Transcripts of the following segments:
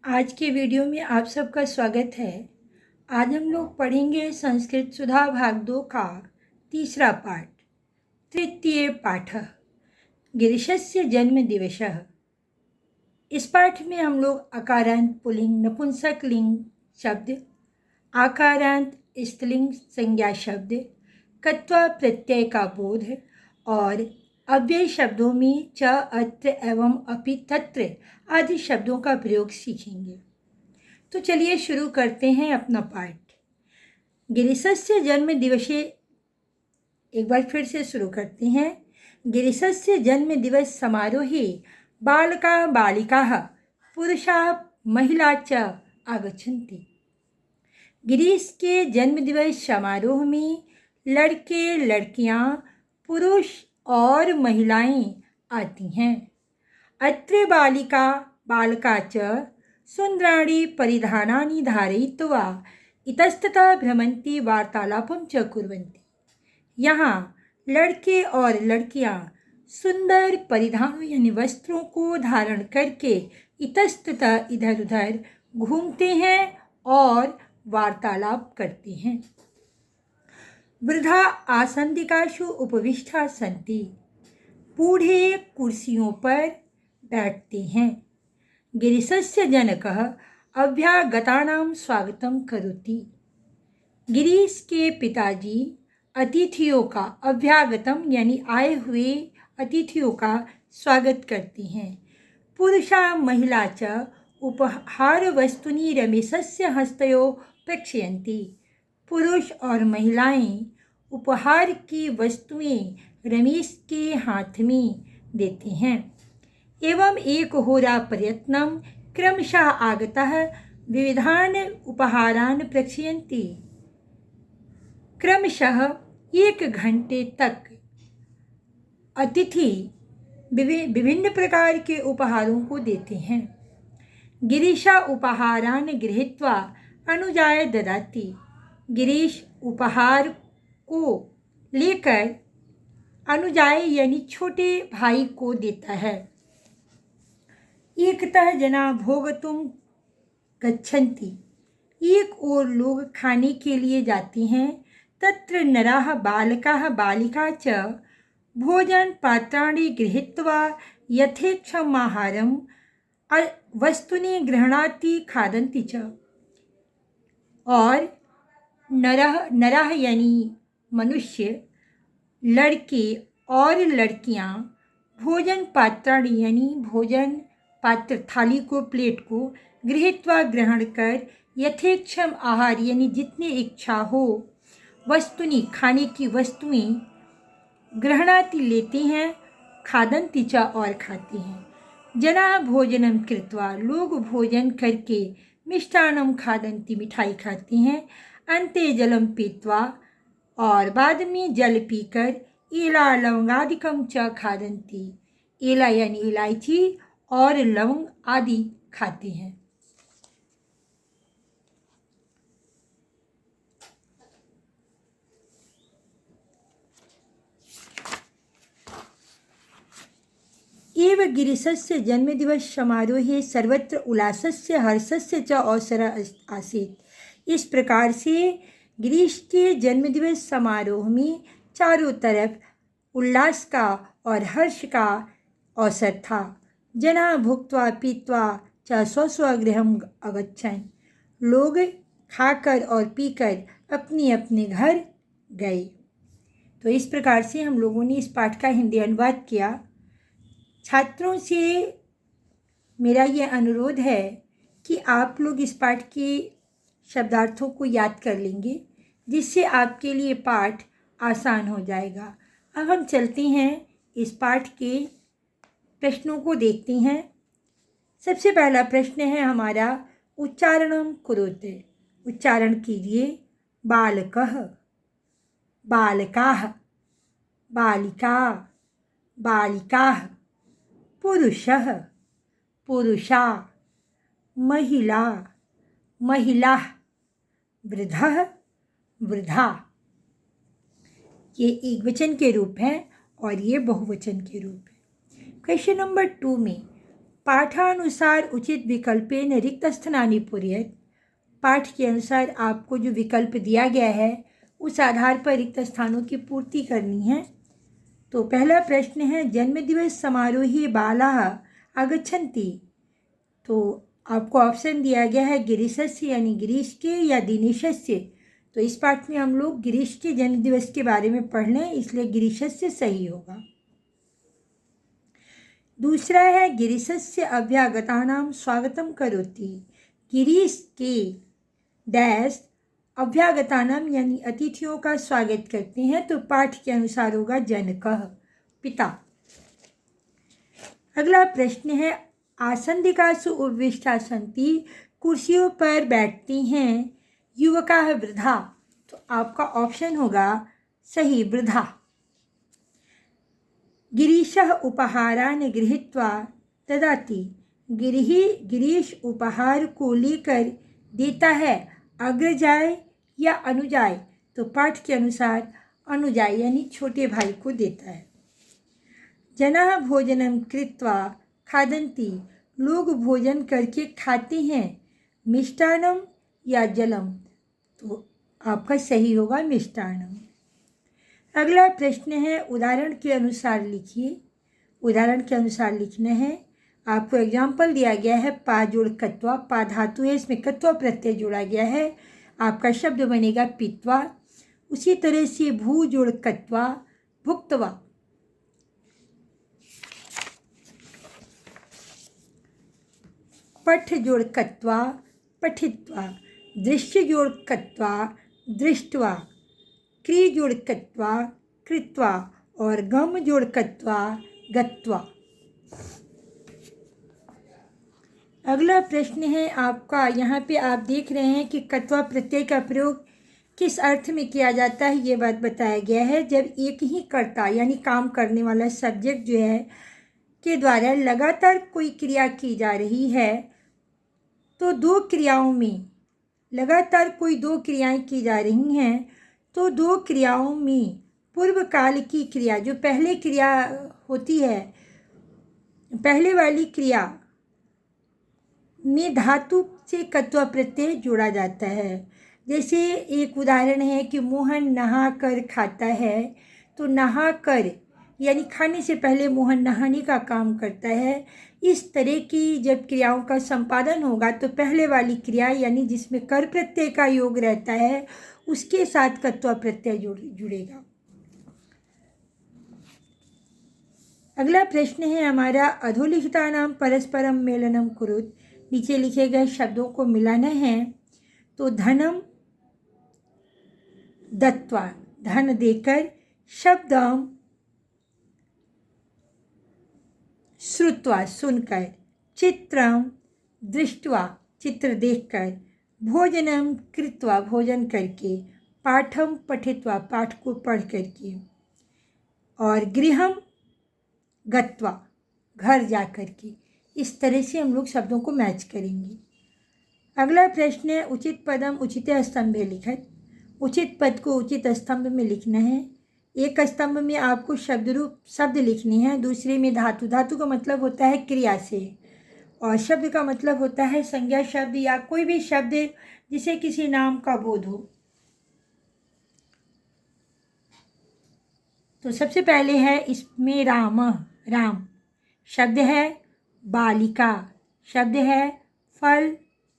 आज के वीडियो में आप सबका स्वागत है। आज हम लोग पढ़ेंगे संस्कृत सुधा भाग 2 का तीसरा पाठ, तृतीय पाठ, गिरीशस्य जन्मदिवसः। इस पाठ में हम लोग अकारांत पुल्लिंग नपुंसक लिंग शब्द, आकारांत स्त्रीलिंग संज्ञा शब्द, कत्वा प्रत्यय का बोध और अव्यय शब्दों में च, अत्र एवं अपि, तत्र आदि शब्दों का प्रयोग सीखेंगे। तो चलिए शुरू करते हैं अपना पाठ। गिरीशस्य जन्म दिवसे, एक बार फिर से शुरू करते हैं। गिरीशस्य जन्म दिवस समारोहे बालका बालिकाः पुरुषाः महिला च आगच्छन्ति। गिरीश के जन्म दिवस समारोह में लड़के लड़कियां, पुरुष और महिलाएं आती हैं। अत्र बालिका बालका च सुंदराणि परिधानानि धारयित्वा इतस्ततः भ्रमन्ति वार्तालापं च कुर्वन्ति। यहाँ लड़के और लड़कियां सुंदर परिधानों यानी वस्त्रों को धारण करके इतस्ततः इधर उधर घूमते हैं और वार्तालाप करते हैं। वृद्धा आसंदिकाशु उपविष्टा सन्ति, बूढ़े कुर्सियों पर बैठते हैं। गिरीशस्य जनकः अभ्यागतानां स्वागतं करोति। गिरीश के पिताजी अतिथियों का, अभ्यागतम यानी आए हुए अतिथियों का स्वागत करते हैं। पुरुषा महिला च उपहार वस्तुनि रमेशस्य हस्तयोः प्रक्षयन्ति। पुरुष और महिलाएं उपहार की वस्तुएं रमेश के हाथ में देते हैं। एवं एक होरा प्रयत्नं क्रमशः आगतः विविधान उपहारान प्रक्षयन्ति। क्रमशः 1 घंटे तक अतिथि विभिन्न प्रकार के उपहारों को देते हैं। गिरीशा उपहारान गृहीत्वा अनुजाय ददाति। गिरीश उपहार को लेकर अनुजाय यानी छोटे भाई को देता है। एकतः जना भोगतुं गच्छन्ति, एक और लोग खाने के लिए जाते हैं। तत्र नराः बालकाः बालिका च भोजन पात्राणि गृहीत्वा यथेच्छम् आहारं वस्तुनि गृह्णाति खादन्ति च। और नरः यानी मनुष्य, लड़के और लड़कियां भोजन पात्राणि यानी भोजन पात्र थाली को, प्लेट को गृहीत्वा ग्रहण कर यथेच्छम आहार यानी जितनी इच्छा हो वस्तुनि खाने की वस्तुएं ग्रहणाति लेते हैं, खादन्ति च और खाते हैं। जना भोजनम कृत्वा लोग भोजन करके मिष्टान्नम खादन्ति मिठाई खाते हैं। अन्ते जलम पीत्वा और बाद में जल पीकर एला लवंगादिकम च खादन्ति, एला यानी इलायची और लवंग आदि खाते हैं। एव गिरीशस्य जन्मदिवस समारोहे सर्वत्र उल्लासस्य हर्षस्य च अवसरः आसीत्। इस प्रकार से गिरीश के जन्मदिवस समारोह में चारों तरफ उल्लास का और हर्ष का अवसर था। जना भुक्त्वा पीत्वा च स्वस्वगृहम् अगच्छन्, लोग खाकर और पीकर अपने अपने घर गए। तो इस प्रकार से हम लोगों ने इस पाठ का हिंदी अनुवाद किया। छात्रों से मेरा ये अनुरोध है कि आप लोग इस पाठ के शब्दार्थों को याद कर लेंगे, जिससे आपके लिए पाठ आसान हो जाएगा। अब हम चलते हैं इस पाठ के प्रश्नों को देखते हैं। सबसे पहला प्रश्न है हमारा, उच्चारणम कुरुते, उच्चारण कीजिए। बालकः, बालकाः, बालिका, बालिकाः, पुरुषः, पुरुषा, महिला, महिलाः, वृद्धः, वृद्धा। ये एक वचन के रूप हैं और ये बहुवचन के रूप है। क्वेश्चन नंबर 2 में पाठानुसार उचित विकल्पेन रिक्त स्थानानि पूरयेत्। पाठ के अनुसार आपको जो विकल्प दिया गया है उस आधार पर रिक्त स्थानों की पूर्ति करनी है। तो पहला प्रश्न है, जन्मदिवस समारोहे बालाः आगच्छन्ति। तो आपको ऑप्शन दिया गया है गिरीशस्य यानी गिरीश के या दिनेशस्य। तो इस पाठ में हम लोग गिरीश के जन्मदिवस के बारे में पढ़ लें, इसलिए गिरीशस्य सही होगा। दूसरा है, गिरीशस्य अभ्यागतानां स्वागतं करोति। गिरीश के डैश अभ्यागतानां यानी अतिथियों का स्वागत करते हैं। तो पाठ के अनुसार होगा जनकः, पिता। अगला प्रश्न है, आसन्दिकासु उपविष्टा सन्ति। कुर्सियों पर बैठती हैं युवकाः वृद्धा। तो आपका ऑप्शन होगा सही, वृद्धा। गिरीशः उपहारान् गृहीत्वा ददाति। गिरीश उपहार को लेकर देता है अग्रजाय या अनुजाय। तो पाठ के अनुसार अनुजाय यानी छोटे भाई को देता है। जनाः भोजनं कृत्वा खादन्ति। लोग भोजन करके खाते हैं मिष्टान्नं या जलम। तो आपका सही होगा मिष्टान्नं। अगला प्रश्न है, उदाहरण के अनुसार लिखिए। उदाहरण के अनुसार लिखना है। आपको एग्जाम्पल दिया गया है पा जोड़ कत्वा। पा धातु है, इसमें कत्वा प्रत्यय जोड़ा गया है। आपका शब्द बनेगा पीत्वा। उसी तरह से भू जोड़ कत्वा, भुक्तवा। पठ जोड़ कत्वा, पठित्वा। दृश्य जोड़ कत्वा, दृष्ट्वा। क्री जोड़ कत्वा, कृत्वा। और गम जोड़ कत्वा, गत्वा। अगला प्रश्न है आपका, यहाँ पे आप देख रहे हैं कि कत्वा प्रत्यय का प्रयोग किस अर्थ में किया जाता है, ये बात बताया गया है। जब एक ही कर्ता यानी काम करने वाला सब्जेक्ट जो है के द्वारा लगातार कोई क्रिया की जा रही है, तो दो क्रियाओं में लगातार कोई दो क्रियाएं की जा रही हैं, तो दो क्रियाओं में पूर्व काल की क्रिया जो पहले क्रिया होती है, पहले वाली क्रिया में धातु से कत्वा प्रत्यय जोड़ा जाता है। जैसे एक उदाहरण है कि मोहन नहा कर खाता है। तो नहा कर यानी खाने से पहले मोहन नहाने का काम करता है। इस तरह की जब क्रियाओं का संपादन होगा तो पहले वाली क्रिया यानी जिसमें कर प्रत्यय का योग रहता है उसके साथ कत्वा प्रत्यय जुड़ेगा। अगला प्रश्न है हमारा, अधोलिखितानां परस्परम मेलनम कुरुत। नीचे लिखे गए शब्दों को मिलाना है। तो धनम दत्वा, धन देकर। शब्दम श्रुत्वा, सुनकर। चित्रम दृष्ट्वा, चित्र देखकर। भोजनम कृत्वा, भोजन करके। पाठम पठित्वा, पाठ को पढ़ करके। और गृहम गत्वा, घर जा करके। इस तरह से हम लोग शब्दों को मैच करेंगे। अगला प्रश्न है, उचित पदम उचिते स्तंभे लिखत। उचित पद को उचित स्तंभ में लिखना है। एक स्तंभ में आपको शब्द रूप शब्द लिखने हैं, दूसरे में धातु। धातु का मतलब होता है क्रिया से, और शब्द का मतलब होता है संज्ञा शब्द या कोई भी शब्द जिसे किसी नाम का बोध हो। तो सबसे पहले है इसमें राम, राम शब्द है। बालिका शब्द है। फल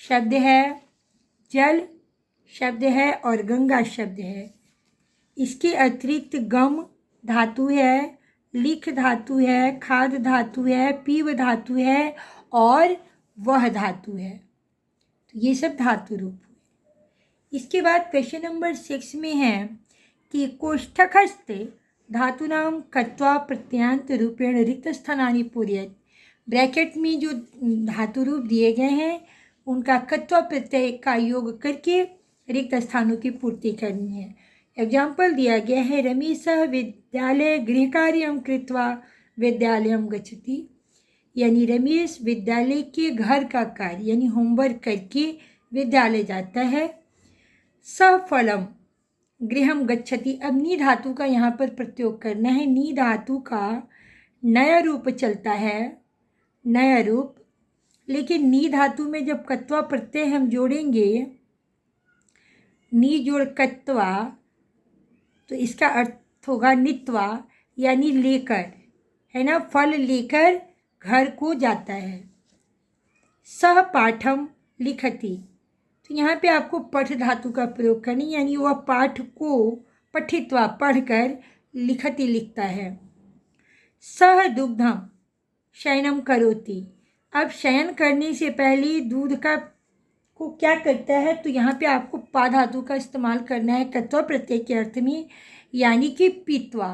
शब्द है। जल शब्द है और गंगा शब्द है। इसके अतिरिक्त गम धातु है, लिख धातु है, खाद धातु है, पीव धातु है और वह धातु है। तो ये सब धातु रूप हुए। इसके बाद क्वेश्चन नंबर 6 में है कि कोष्ठकस्थ धातूनां कत्वा प्रत्ययान्त रूपेण रिक्त स्थानानि पूरयेत्। ब्रैकेट में जो धातु रूप दिए गए हैं उनका कत्वा प्रत्यय का योग करके रिक्त स्थानों की पूर्ति करनी है। एग्जाम्पल दिया गया है, रमेशः विद्यालय गृहकार्यं कृत्वा विद्यालयं गच्छति। यानी रमेश विद्यालय के घर का कार्य यानी होमवर्क करके विद्यालय जाता है। सफलम गृहम गच्छति। अब नी धातु का यहाँ पर प्रयोग करना है। नी धातु का नया रूप चलता है नया रूप। लेकिन नी धातु में जब कत्वा प्रत्यय हम जोड़ेंगे, नी जोड़ कत्वा, तो इसका अर्थ होगा नित्वा, यानी लेकर, है ना, फल लेकर घर को जाता है। सह पाठम लिखति, तो यहाँ पे आपको पठ धातु का प्रयोग करनी, यानी वह पाठ को पठित्वा पढ़कर, लिखति लिखता है। सह दुग्धम शयनम करोति, अब शयन करने से पहले दूध का को क्या करता है, तो यहाँ पे आपको पा धातु का इस्तेमाल करना है कत्वा प्रत्यय के अर्थ में, यानी कि पीत्वा।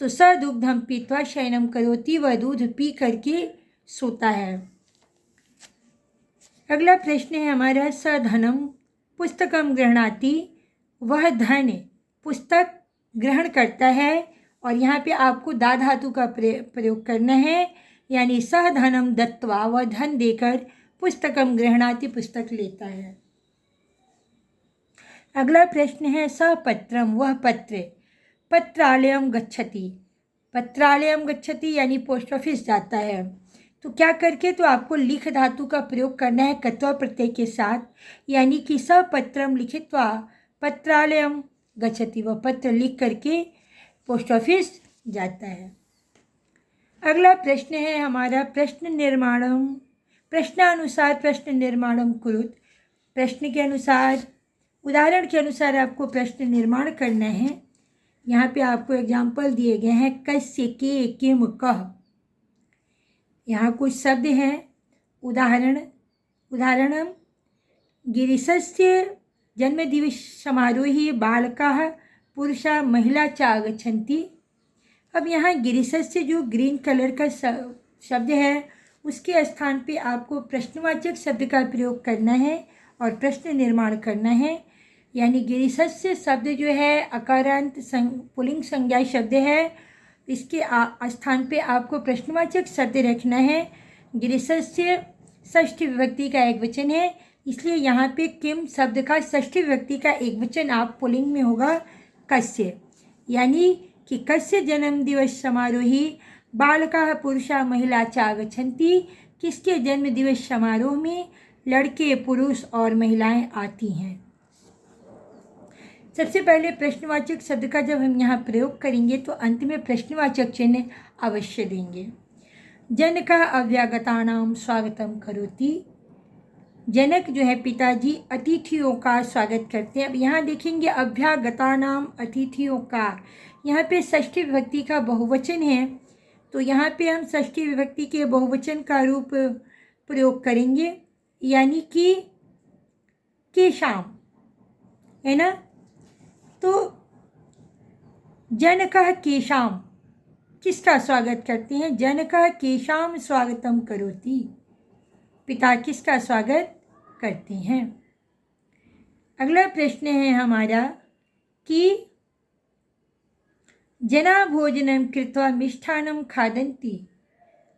तो स दुग्धम पीत्वा शयनम करोति, वह दूध पी करके सोता है। अगला प्रश्न है हमारा, स धनम पुस्तकम गृह्णाति, वह धन पुस्तक ग्रहण करता है, और यहाँ पे आपको दा धातु का प्रयोग करना है, यानी सह धनम दत्वा, वह धन देकर पुस्तकम गृह्णाति, पुस्तक लेता है। अगला प्रश्न है, स पत्रम, वह पत्र पत्रालयम गच्छति, पत्रालयम गच्छति यानी पोस्ट ऑफिस जाता है। तो क्या करके, तो आपको लिख धातु का प्रयोग करना है कत्वा प्रत्यय के साथ, यानी कि स पत्रम लिखित्वा पत्रालयम गच्छति, वह पत्र लिख करके पोस्ट ऑफिस जाता है। अगला प्रश्न है हमारा, प्रश्न निर्माणम, प्रश्नानुसार प्रश्न निर्माणम कुरुत, प्रश्न के अनुसार, उदाहरण के अनुसार आपको प्रश्न निर्माण करना है। यहाँ पे आपको एग्जाम्पल दिए गए हैं, कस्य के किम कह, यहाँ कुछ शब्द हैं। उदाहरणम गिरीशस्य जन्मदिवस समारोहे बालकाः पुरुषा महिला च आगच्छन्ति। अब यहाँ गिरीशस्य जो ग्रीन कलर का शब्द है, उसके स्थान पे आपको प्रश्नवाचक शब्द का प्रयोग करना है और प्रश्न निर्माण करना है। यानी गिरीशस्य शब्द जो है अकारांत पुल्लिंग संज्ञा शब्द है, इसके स्थान पे आपको प्रश्नवाचक शब्द रखना है। गिरीशस्य षष्ठी विभक्ति का एक वचन है, इसलिए यहाँ पे किम शब्द का षष्ठी विभक्ति का एक वचन आप पुल्लिंग में होगा कस्य, यानी कि कस्य जन्मदिवस समारोहे बालकाः पुरुषा महिला च आगच्छन्ति, किसके जन्मदिवस समारोह में लड़के पुरुष और महिलाएं आती हैं। सबसे पहले प्रश्नवाचक शब्द का जब हम यहाँ प्रयोग करेंगे तो अंत में प्रश्नवाचक चिन्ह अवश्य देंगे। जनकः अभ्यागतानां स्वागतम करोति, जनक जो है पिताजी अतिथियों का स्वागत करते हैं। अब यहाँ देखेंगे अभ्यागतानां, अतिथियों का, यहाँ पे षष्ठी विभक्ति का बहुवचन है, तो यहाँ पे हम षष्ठी विभक्ति के बहुवचन का रूप प्रयोग करेंगे, यानी कि केशाम, है ना। तो जनकः केशाम, किसका स्वागत करते हैं, जनकः केशाम स्वागतम करोति, पिता किसका स्वागत करते हैं। अगला प्रश्न है हमारा कि जना भोजनम कृत्वा मिष्ठानम खादन्ति।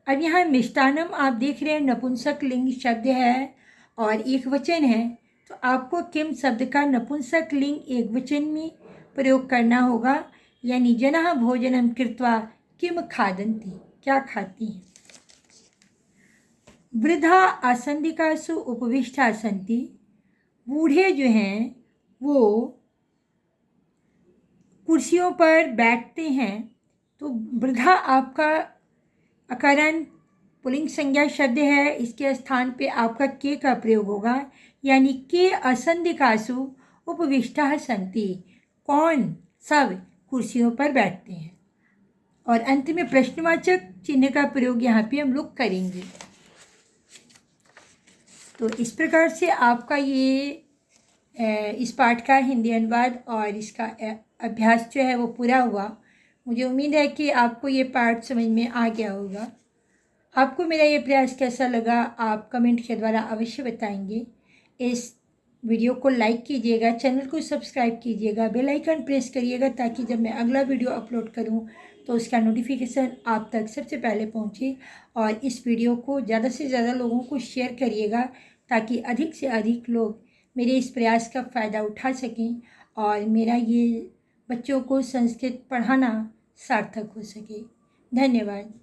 अब यहाँ मिष्ठानम आप देख रहे हैं नपुंसक लिंग शब्द है और एक वचन है, तो आपको किम शब्द का नपुंसक लिंग एक वचन में प्रयोग करना होगा, यानी जना भोजनम कृत्वा किम खादन्ति, क्या खाती हैं। वृद्धा आसंदिकासु उपविष्टा सन्ति, बूढ़े जो हैं वो कुर्सियों पर बैठते हैं। तो वृद्धा आपका अकारण पुल्लिंग संज्ञा शब्द है, इसके स्थान पे आपका के का प्रयोग होगा, यानी के असंदिकासु उपविष्टा सन्ति, कौन, सब कुर्सियों पर बैठते हैं। और अंत में प्रश्नवाचक चिन्ह का प्रयोग यहाँ पे हम लोग करेंगे। तो इस प्रकार से आपका ये इस पाठ का हिंदी अनुवाद और इसका अभ्यास जो है वो पूरा हुआ। मुझे उम्मीद है कि आपको ये पाठ समझ में आ गया होगा। आपको मेरा ये प्रयास कैसा लगा आप कमेंट के द्वारा अवश्य बताएंगे। इस वीडियो को लाइक कीजिएगा, चैनल को सब्सक्राइब कीजिएगा, बेल आइकन प्रेस करिएगा ताकि जब मैं अगला वीडियो अपलोड करूं तो उसका नोटिफिकेशन आप तक सबसे पहले पहुंचे। और इस वीडियो को ज़्यादा से ज़्यादा लोगों को शेयर करिएगा ताकि अधिक से अधिक लोग मेरे इस प्रयास का फ़ायदा उठा सकें और मेरा ये बच्चों को संस्कृत पढ़ाना सार्थक हो सके। धन्यवाद।